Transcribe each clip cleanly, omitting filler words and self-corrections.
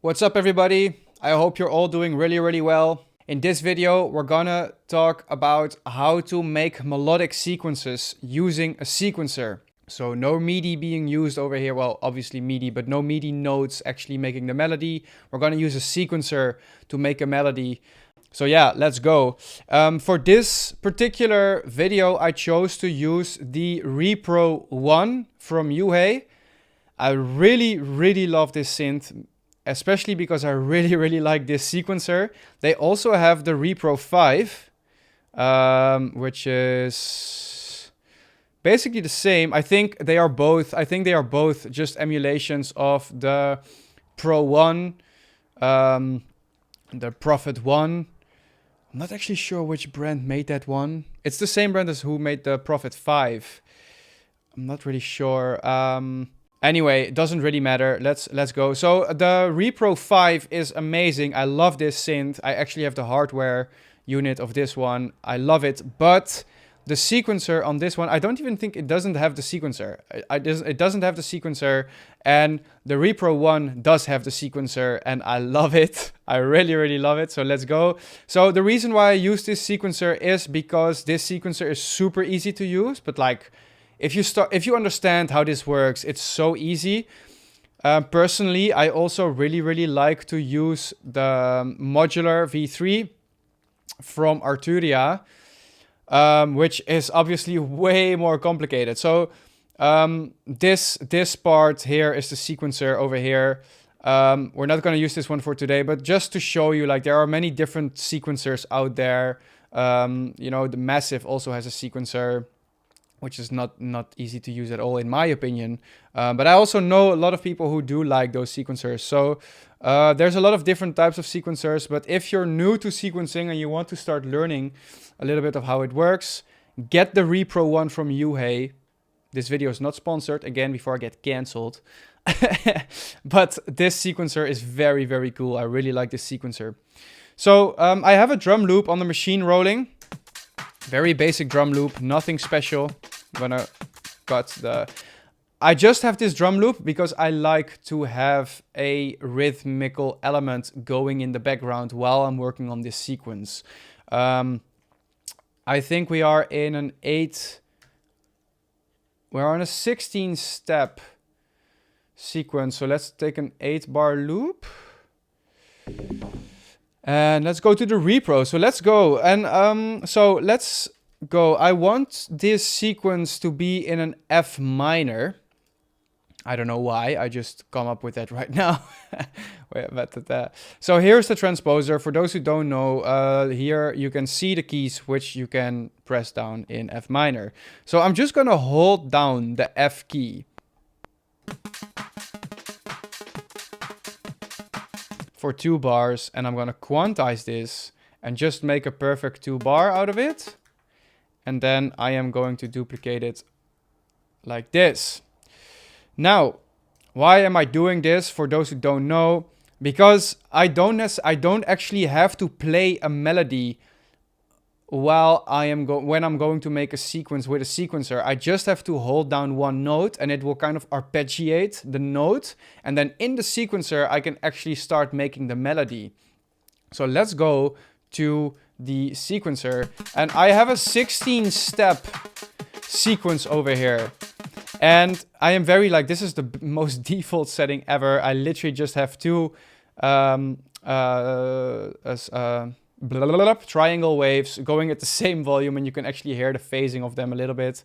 What's up everybody? I hope you're all doing really well. In this video, we're gonna talk about how to make melodic sequences using a sequencer. So no MIDI being used over here. Well, obviously MIDI, but no MIDI notes actually making the melody. We're gonna use a sequencer to make a melody. So yeah, let's go. For this particular video, I chose to use the Repro 1 from VOYOU. I really love this synth, especially because I really like this sequencer. They also have the Repro 5, which is basically the same. I think they are both just emulations of the Pro 1, the Prophet 1. I'm not actually sure which brand made that one. It's the same brand as who made the Prophet 5. I'm not really sure. Anyway, it doesn't really matter. Let's go. So the Repro 5 is amazing. I love this synth. I actually have the hardware unit of this one. I love it. But the sequencer on this one, I don't even think it doesn't have the sequencer. It doesn't have the sequencer. And the Repro 1 does have the sequencer. And I love it. I really love it. So let's go. So the reason why I use this sequencer is because this sequencer is super easy to use. But like, if you understand how this works, it's so easy. Personally, I also really like to use the modular V3 from Arturia, which is obviously way more complicated. So this part here is the sequencer over here. We're not going to use this one for today, but just to show you, like, there are many different sequencers out there. You know, the Massive also has a sequencer, which is not easy to use at all, in my opinion. But I also know a lot of people who do like those sequencers. So there's a lot of different types of sequencers. But if you're new to sequencing and you want to start learning a little bit of how it works, get the Repro 1 from VOYOU. This video is not sponsored, again, before I get cancelled. But this sequencer is very cool. I really like this sequencer. So I have a drum loop on the machine rolling. Very basic drum loop, nothing special. I'm gonna cut the... I just have this drum loop because I like to have a rhythmical element going in the background while I'm working on this sequence. I think we are in an 8... We're on a 16-step sequence. So let's take an 8-bar loop. And let's go to the Repro. So let's go. And so let's go. I want this sequence to be in an F minor. I don't know why. I just come up with that right now. So here's the transposer. For those who don't know, here you can see the keys which you can press down in F minor. So I'm just going to hold down the F key for 2 bars, and I'm gonna quantize this and just make a perfect 2-bar out of it. And then I am going to duplicate it like this. Now, why am I doing this? For those who don't know, because I don't actually have to play a melody while when I'm going to make a sequence with a sequencer. I just have to hold down one note and it will kind of arpeggiate the note. And then in the sequencer, I can actually start making the melody. So let's go to the sequencer. And I have a 16-step sequence over here. And I am very like, this is the most default setting ever. I literally just have 2 triangle waves going at the same volume, and you can actually hear the phasing of them a little bit.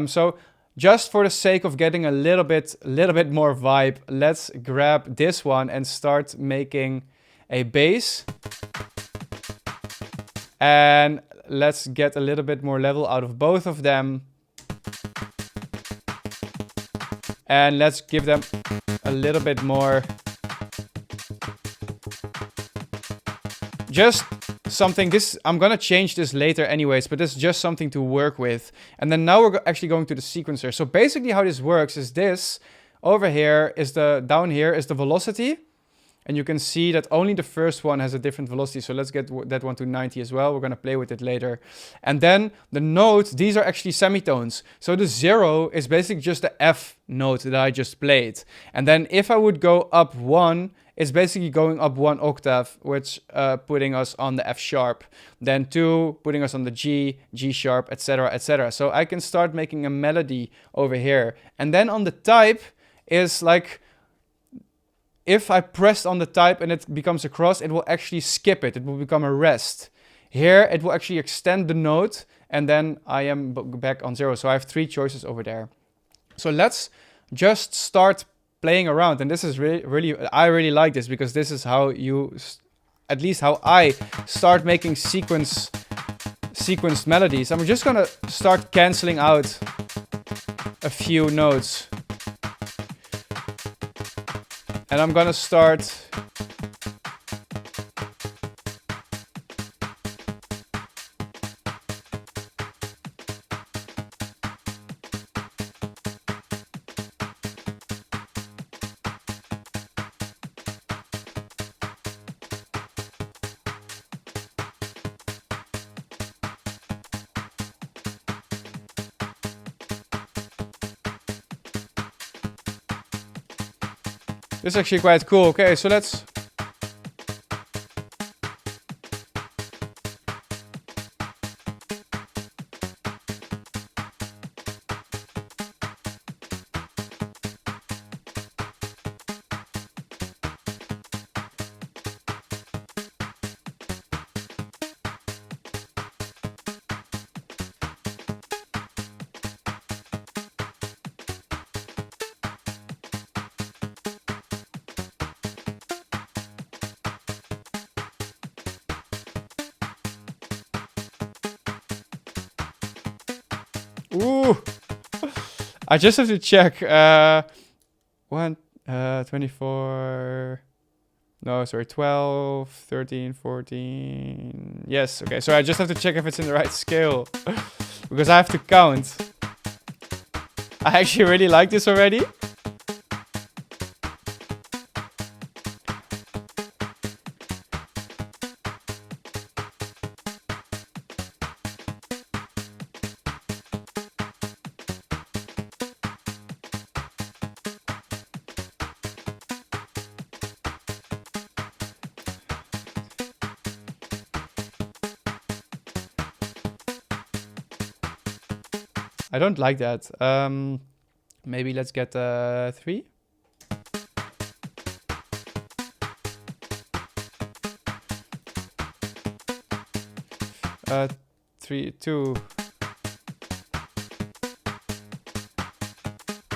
So just for the sake of getting a little bit more vibe, let's grab this one and start making a bass. And let's get a little bit more level out of both of them. And let's give them a little bit more. Just something, I'm gonna change this later anyways, but this is just something to work with. And then now we're actually going to the sequencer. So basically how this works is this over here is down here is the velocity. And you can see that only the first one has a different velocity. So let's get that one to 90 as well. We're going to play with it later. And then the notes, these are actually semitones. So the 0 is basically just the F note that I just played. And then if I would go up 1, it's basically going up 1 octave, which putting us on the F sharp. Then 2, putting us on the G, G sharp, etc., etc. So I can start making a melody over here. And then on the type is like, if I press on the type and it becomes a cross, it will actually skip it. It will become a rest. Here, it will actually extend the note, and then I am back on 0. So I have 3 choices over there. So let's just start playing around. And this is really, I really like this, because this is how you, at least how I start making sequenced melodies. I'm just gonna start canceling out a few notes. And I'm gonna start this is actually quite cool. Okay, so let's... Ooh! I just have to check. 24... No, sorry, 12, 13, 14... Yes, okay. So I just have to check if it's in the right scale. Because I have to count. I actually really like this already. I don't like that. Maybe let's get 3. Uh, 3, 2.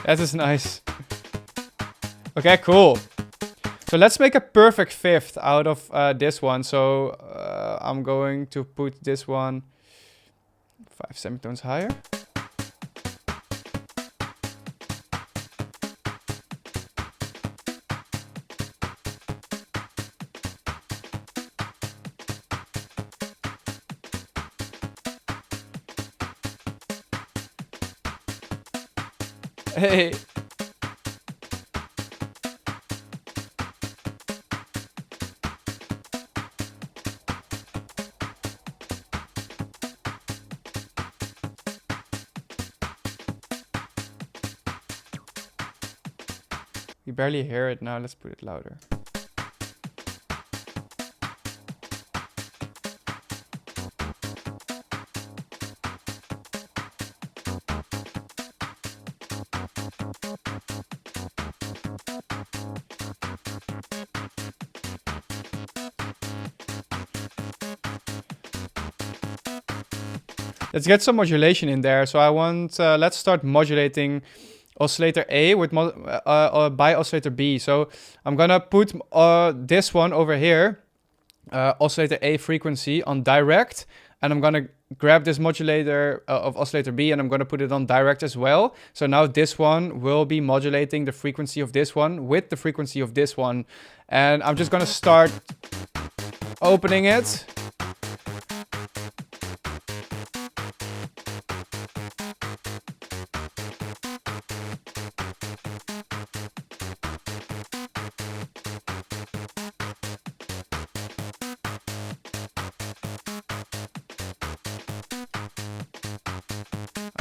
That is nice. Okay, cool. So let's make a perfect 5th out of this one. So I'm going to put this one 5 semitones higher. Hey. You barely hear it now. Let's put it louder. Let's get some modulation in there. So I want, let's start modulating oscillator A with by oscillator B. So I'm gonna put this one over here, oscillator A frequency on direct, and I'm gonna grab this modulator of oscillator B and I'm gonna put it on direct as well. So now this one will be modulating the frequency of this one with the frequency of this one. And I'm just gonna start opening it.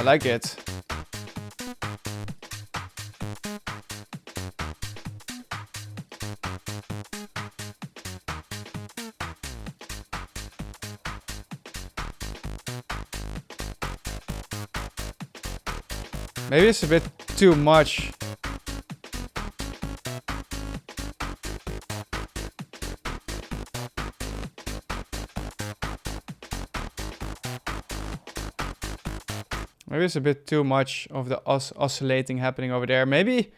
like it. Maybe it's a bit too much. Maybe it's a bit too much of the oscillating happening over there. Maybe,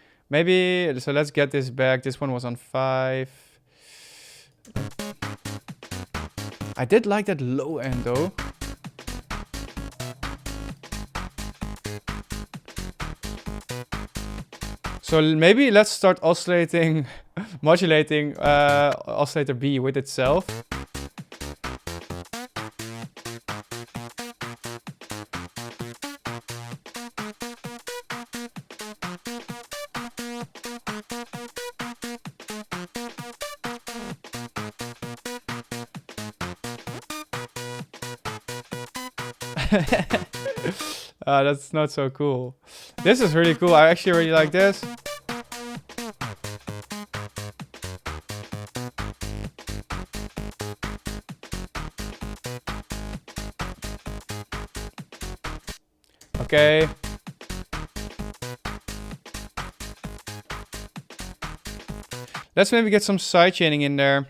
so let's get this back. This one was on 5. I did like that low end though. So maybe let's start oscillating, modulating oscillator B with itself. That's not so cool. This is really cool. I actually really like this. Okay. Let's maybe get some sidechaining in there.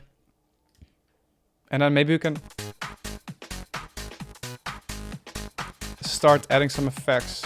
And then maybe we can start adding some effects.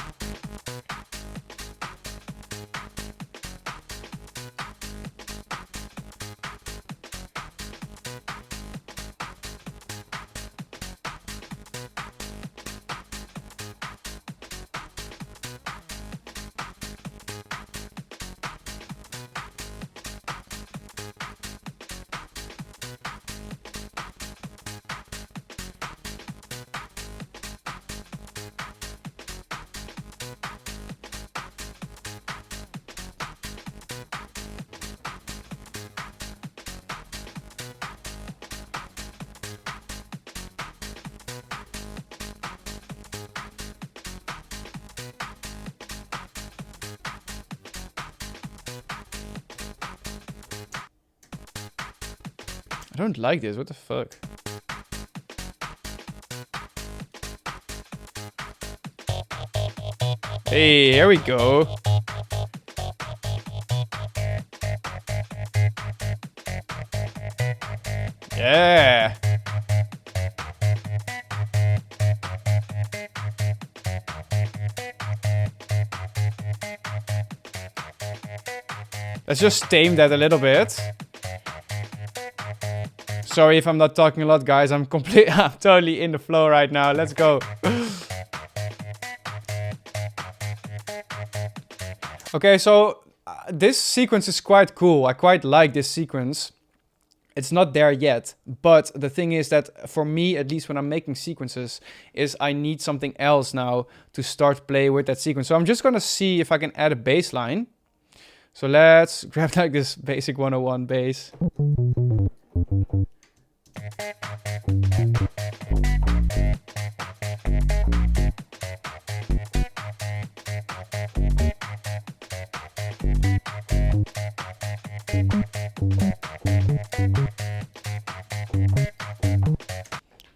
I don't like this. What the fuck? Hey, here we go. Yeah. Let's just tame that a little bit. Sorry if I'm not talking a lot, guys. I'm totally in the flow right now. Let's go. Okay, so this sequence is quite cool. I quite like this sequence. It's not there yet, but the thing is that for me, at least when I'm making sequences, is I need something else now to start play with that sequence. So I'm just gonna see if I can add a bass line. So let's grab like this basic 101 bass.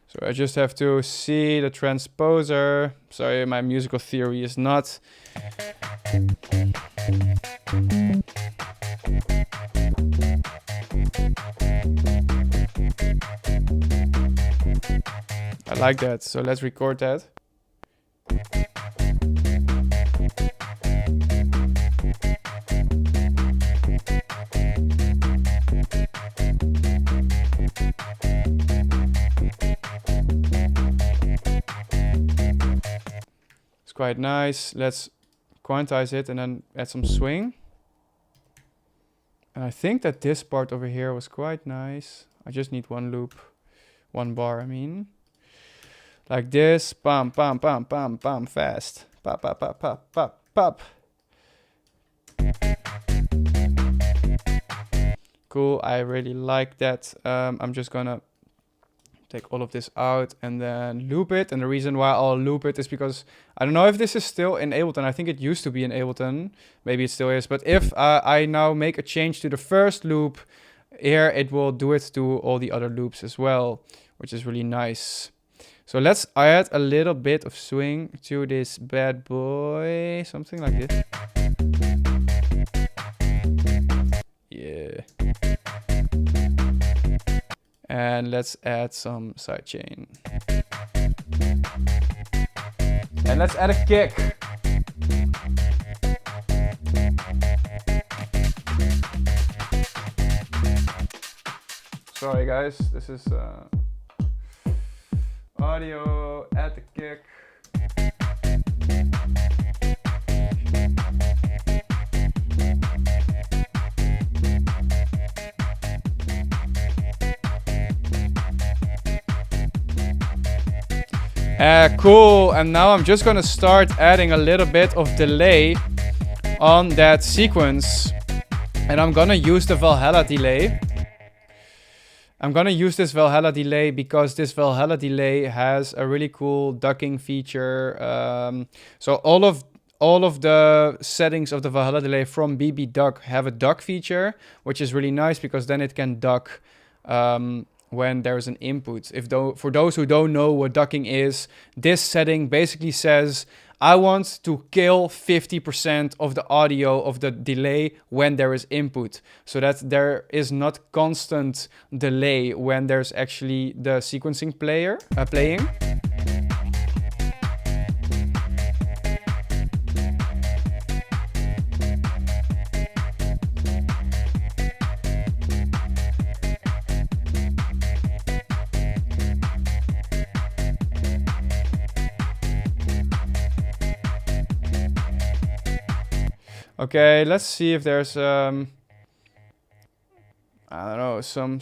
So I just have to see the transposer. Sorry, my musical theory is not... I like that, so let's record that. It's quite nice. Let's quantize it and then add some swing. And I think that this part over here was quite nice. I just need one loop, one bar, I mean. Like this, bam, bam, bam, bam, bam, fast. Pop, pop, pop, pop, pop, pop. Cool, I really like that. I'm just gonna take all of this out and then loop it. And the reason why I'll loop it is because I don't know if this is still in Ableton. I think it used to be in Ableton. Maybe it still is. But if I now make a change to the first loop here, it will do it to all the other loops as well, which is really nice. So let's add a little bit of swing to this bad boy. Something like this. Yeah. And let's add some sidechain. And let's add a kick. Sorry guys, this is audio, add the kick. Cool, and now I'm just gonna start adding a little bit of delay on that sequence. And I'm gonna use the Valhalla delay. I'm gonna use this Valhalla delay because this Valhalla delay has a really cool ducking feature. So all of the settings of the Valhalla delay from BB Duck have a duck feature, which is really nice because then it can duck when there's an input. For those who don't know what ducking is, this setting basically says, I want to kill 50% of the audio of the delay when there is input, so that there is not constant delay when there's actually the sequencing player playing. Okay, let's see if there's I don't know, some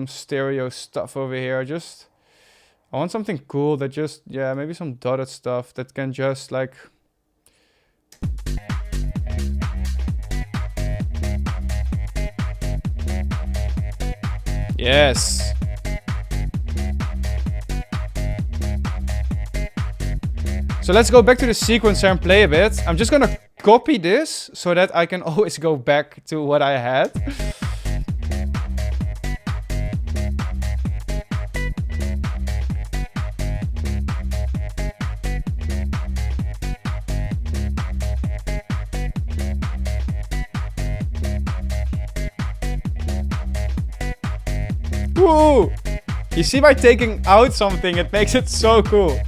stereo stuff over here. I want something cool that just, yeah, maybe some dotted stuff that can just like yes. So let's go back to the sequencer and play a bit. I'm just gonna copy this so that I can always go back to what I had. Woo! You see, by taking out something, it makes it so cool.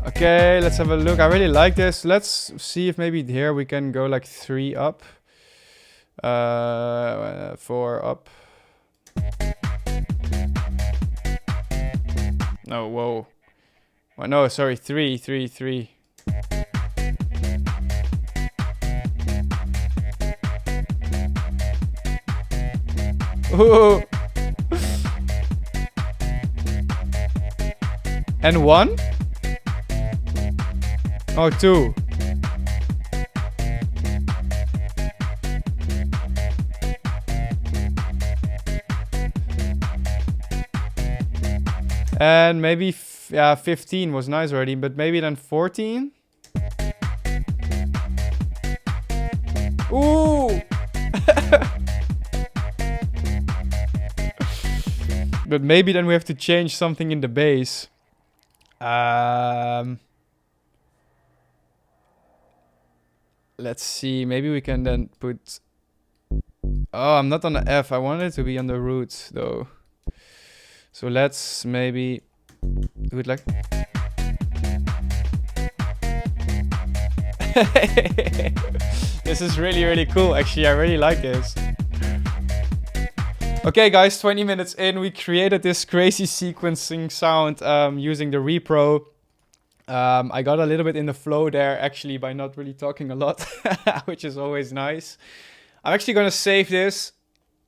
Okay, let's have a look. I really like this. Let's see if maybe here we can go like 3 up. 4 up. No, whoa. Oh, no, sorry, 3. Ooh. And 1? Oh, 2. And maybe, 15 was nice already, but maybe then 14? Ooh! But maybe then we have to change something in the bass. Let's see, maybe we can then put... Oh, I'm not on the F. I want it to be on the root, though. So let's maybe do it like... This is really, really cool. Actually, I really like this. Okay, guys, 20 minutes in, we created this crazy sequencing sound using the Repro. I got a little bit in the flow there, actually, by not really talking a lot, which is always nice. I'm actually going to save this.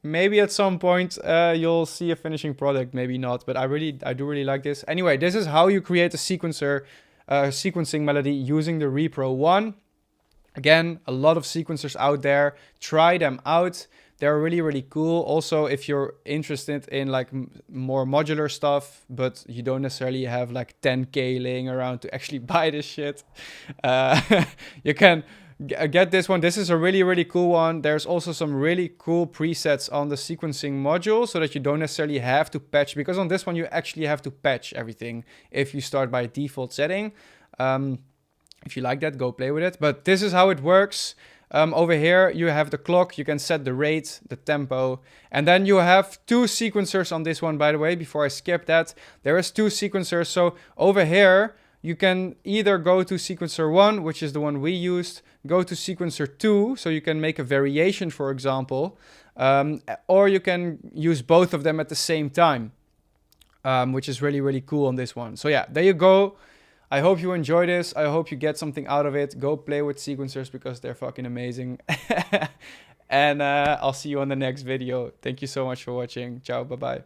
Maybe at some point you'll see a finishing product, maybe not, but I do really like this. Anyway, this is how you create a sequencing melody using the Repro 1. Again, a lot of sequencers out there. Try them out. They're really, really cool. Also, if you're interested in like more modular stuff, but you don't necessarily have like 10K laying around to actually buy this shit, you can get this one. This is a really, really cool one. There's also some really cool presets on the sequencing module so that you don't necessarily have to patch, because on this one, you actually have to patch everything if you start by default setting. If you like that, go play with it. But this is how it works. Over here, you have the clock. You can set the rate, the tempo. And then you have two sequencers on this one, by the way, before I skip that. There is two sequencers. So over here, you can either go to sequencer 1, which is the one we used, go to sequencer 2, so you can make a variation, for example. Or you can use both of them at the same time, which is really, really cool on this one. So yeah, there you go. I hope you enjoy this. I hope you get something out of it. Go play with sequencers because they're fucking amazing. And I'll see you on the next video. Thank you so much for watching. Ciao, bye-bye.